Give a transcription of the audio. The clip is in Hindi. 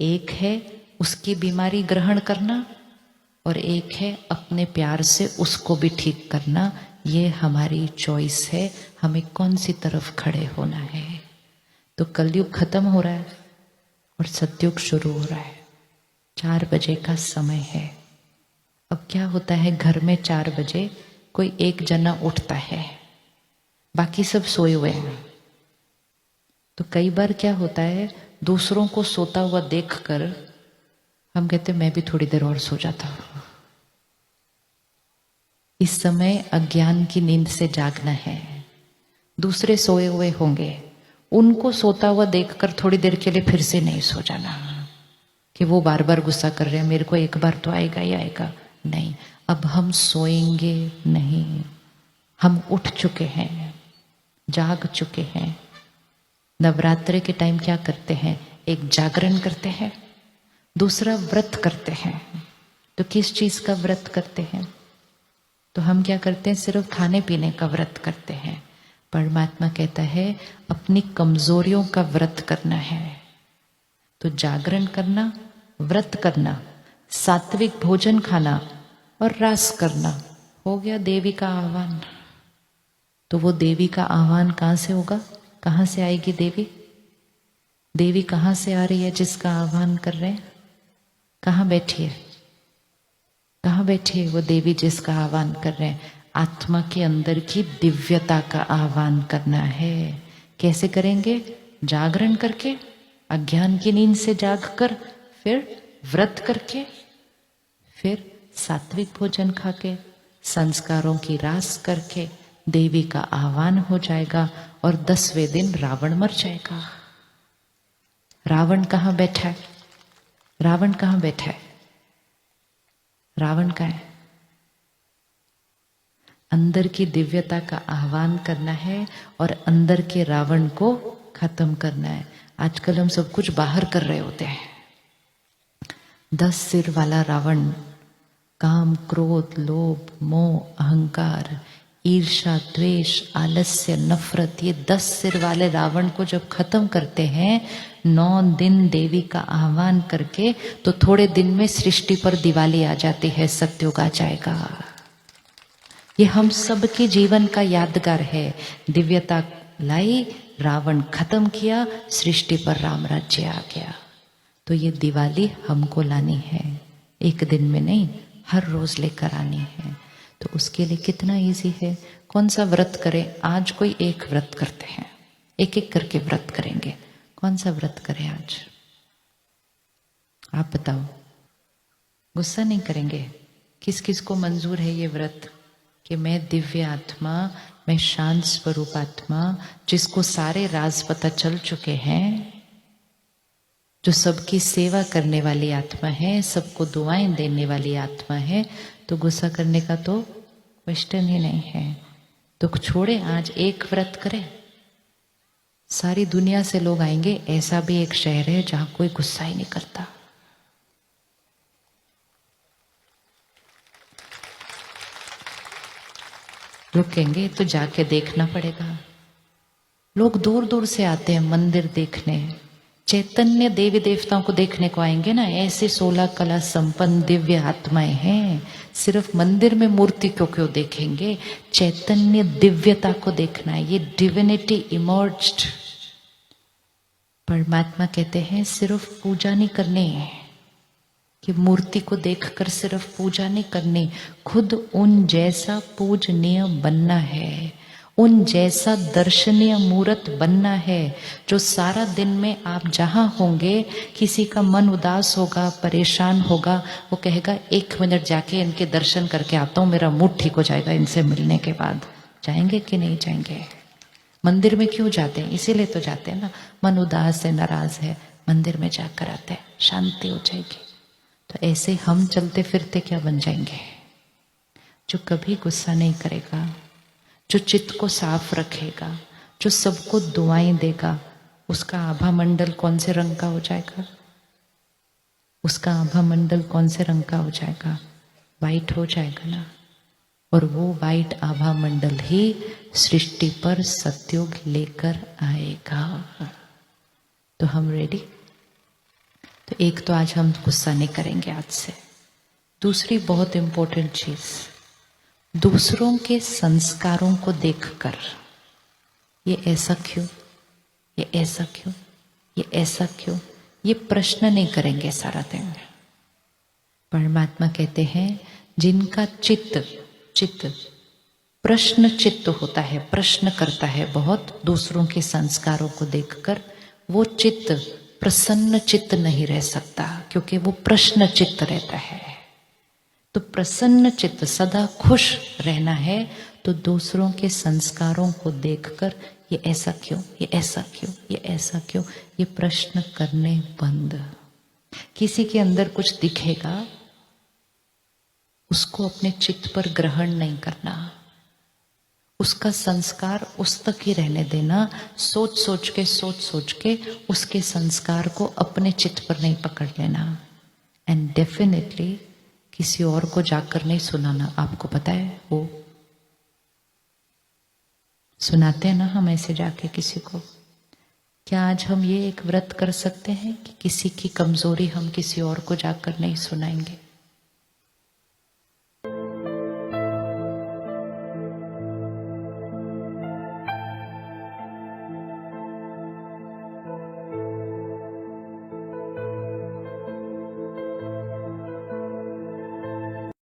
एक है उसकी बीमारी ग्रहण करना और एक है अपने प्यार से उसको भी ठीक करना। ये हमारी चॉइस है, हमें कौन सी तरफ खड़े होना है। तो कलयुग खत्म हो रहा है और सतयुग शुरू हो रहा है। 4 बजे का समय है। अब क्या होता है, घर में 4 बजे कोई एक जना उठता है, बाकी सब सोए हुए हैं। तो कई बार क्या होता है, दूसरों को सोता हुआ देखकर हम कहते मैं भी थोड़ी देर और सो जाता हूं। इस समय अज्ञान की नींद से जागना है। दूसरे सोए हुए होंगे, उनको सोता हुआ देखकर थोड़ी देर के लिए फिर से नहीं सो जाना कि वो बार बार गुस्सा कर रहे हैं, मेरे को एक बार तो आएगा ही आएगा। नहीं, अब हम सोएंगे नहीं, हम उठ चुके हैं, जाग चुके हैं। नवरात्रि के टाइम क्या करते हैं, एक जागरण करते हैं, दूसरा व्रत करते हैं। तो किस चीज का व्रत करते हैं, तो हम क्या करते हैं, सिर्फ खाने पीने का व्रत करते हैं। परमात्मा कहता है अपनी कमजोरियों का व्रत करना है। तो जागरण करना, व्रत करना, सात्विक भोजन खाना और रास करना, हो गया देवी का आह्वान। तो वो देवी का आह्वान कहां से होगा, कहां से आएगी देवी? देवी कहां से आ रही है जिसका आह्वान कर रहे हैं? कहां बैठी है, कहां बैठी है वो देवी जिसका आह्वान कर रहे हैं? आत्मा के अंदर की दिव्यता का आह्वान करना है। कैसे करेंगे? जागरण करके, अज्ञान की नींद से जागकर, फिर व्रत करके, फिर सात्विक भोजन खाके, संस्कारों की रास करके देवी का आह्वान हो जाएगा और 10वें दिन रावण मर जाएगा। रावण कहां बैठा है? रावण कहां बैठा है? रावण का है, अंदर की दिव्यता का आह्वान करना है और अंदर के रावण को खत्म करना है। आजकल हम सब कुछ बाहर कर रहे होते हैं। 10 सिर वाला रावण, काम, क्रोध, लोभ, मोह, अहंकार, ईर्ष्या, द्वेष, आलस्य, नफरत, ये 10 सिर वाले रावण को जब खत्म करते हैं 9 दिन देवी का आह्वान करके, तो थोड़े दिन में सृष्टि पर दिवाली आ जाती है, सत्युग आ जाएगा। ये हम सबके जीवन का यादगार है। दिव्यता लाई, रावण खत्म किया, सृष्टि पर राम राज्य आ गया। तो ये दिवाली हमको लानी है, एक दिन में नहीं, हर रोज लेकर आनी है। तो उसके लिए कितना इजी है, कौन सा व्रत करें? आज कोई एक व्रत करते हैं, एक एक करके व्रत करेंगे। कौन सा व्रत करें आज? आप बताओ, गुस्सा नहीं करेंगे। किस किस को मंजूर है ये व्रत कि मैं दिव्य आत्मा, मैं शांत स्वरूप आत्मा, जिसको सारे राज पता चल चुके हैं, जो सबकी सेवा करने वाली आत्मा है, सबको दुआएं देने वाली आत्मा है, तो गुस्सा करने का तो क्वेश्चन ही नहीं है। तो छोड़े, आज एक व्रत करें। सारी दुनिया से लोग आएंगे, ऐसा भी एक शहर है जहां कोई गुस्सा ही नहीं करता। रुकेंगे तो जाके देखना पड़ेगा। लोग दूर दूर से आते हैं मंदिर देखने, चैतन्य देवी देवताओं को देखने को आएंगे ना। ऐसे 16 कला संपन्न दिव्य आत्माएं हैं। सिर्फ मंदिर में मूर्ति को क्यों देखेंगे? चैतन्य दिव्यता को देखना है। ये डिविनिटी इमर्ज्ड। परमात्मा कहते हैं सिर्फ पूजा नहीं करनी है, कि मूर्ति को देखकर सिर्फ पूजा नहीं करनी, खुद उन जैसा पूजनीय बनना है, उन जैसा दर्शनीय मूर्त बनना है, जो सारा दिन में आप जहां होंगे, किसी का मन उदास होगा, परेशान होगा, वो कहेगा 1 मिनट जाके इनके दर्शन करके आता हूं, मेरा मूड ठीक हो जाएगा इनसे मिलने के बाद। जाएंगे कि नहीं जाएंगे? मंदिर में क्यों जाते हैं? इसीलिए तो जाते हैं ना। मन उदास है, नाराज है, मंदिर में जाकर आते हैं, शांति हो जाएगी। तो ऐसे हम चलते फिरते क्या बन जाएंगे? जो कभी गुस्सा नहीं करेगा, जो चित्त को साफ रखेगा, जो सबको दुआएं देगा, उसका आभा मंडल कौन से रंग का हो जाएगा? उसका आभा मंडल कौन से रंग का हो जाएगा? वाइट हो जाएगा ना। और वो वाइट आभा मंडल ही सृष्टि पर सतयुग लेकर आएगा। तो हम रेडी? तो एक तो आज हम गुस्सा नहीं करेंगे आज से। दूसरी बहुत इंपॉर्टेंट चीज, दूसरों के संस्कारों को देखकर ये ऐसा क्यों, ये ऐसा क्यों, ये ऐसा क्यों, ये प्रश्न नहीं करेंगे सारा दिन। परमात्मा कहते हैं जिनका चित्त प्रश्न चित्त होता है, प्रश्न करता है बहुत दूसरों के संस्कारों को देखकर, वो चित्त प्रसन्न चित्त नहीं रह सकता, क्योंकि वो प्रश्न चित्त रहता है। तो प्रसन्न चित्त सदा खुश रहना है तो दूसरों के संस्कारों को देखकर ये ऐसा क्यों, ये ऐसा क्यों, ये ऐसा क्यों, ये प्रश्न करने बंद। किसी के अंदर कुछ दिखेगा उसको अपने चित्त पर ग्रहण नहीं करना, उसका संस्कार उस तक ही रहने देना। सोच सोच के उसके संस्कार को अपने चित्त पर नहीं पकड़ लेना। एंड डेफिनेटली किसी और को जाकर नहीं सुनाना। आपको पता है वो सुनाते हैं ना हम ऐसे जाके किसी को। क्या आज हम ये एक व्रत कर सकते हैं कि किसी की कमजोरी हम किसी और को जाकर नहीं सुनाएंगे?